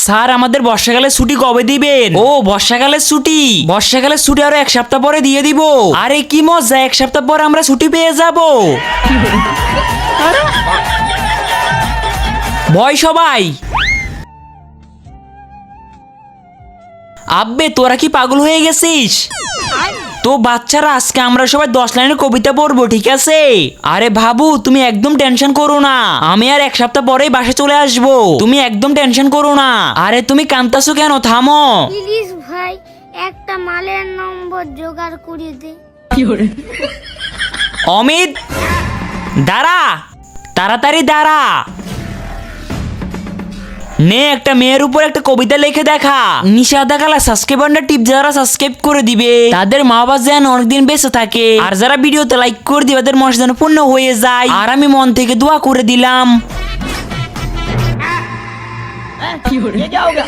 Sir আমাদের বর্ষাকালের ছুটি কবে দিবেন? ও বর্ষাকালের ছুটি আরো 1 সপ্তাহ পরে দিয়ে দিব। আরে কি মজা, 1 সপ্তাহ পরে আমরা ছুটি পেয়ে যাব। ভয় সবাই। আব্বে তোরা কি পাগল হয়ে গেছিস? তো বাচ্চারা আজকে আমরা সবাই 10 লাইনের কবিতা পড়বো, ঠিক আছে? আরে বাবু তুমি একদম টেনশন করো না, আমি আর 1 সপ্তাহ পরেই বাসে চলে আসবো, তুমি একদম টেনশন করো না। আরে তুমি কাঁদতাছো কেন, থামো। প্লিজ ভাই একটা মালের নম্বর জোগাড় করে দে। অমিত দাঁড়া, তাড়াতাড়ি দাঁড়া। নে একটা মেয়ের উপর একটা কবিতা লিখে দেখা। নিষাদা কালা সাবস্ক্রাইবারটা টিপ, যারা সাবস্ক্রাইব করে দিবে তাদের মা বাবা যেন অনেকদিন বেঁচে থাকে, আর যারা ভিডিওতে লাইক করে দিবে তাদের মন যেন পূর্ণ হয়ে যায়। আর আমি মন থেকে দোয়া করে দিলাম। ये क्या होगा?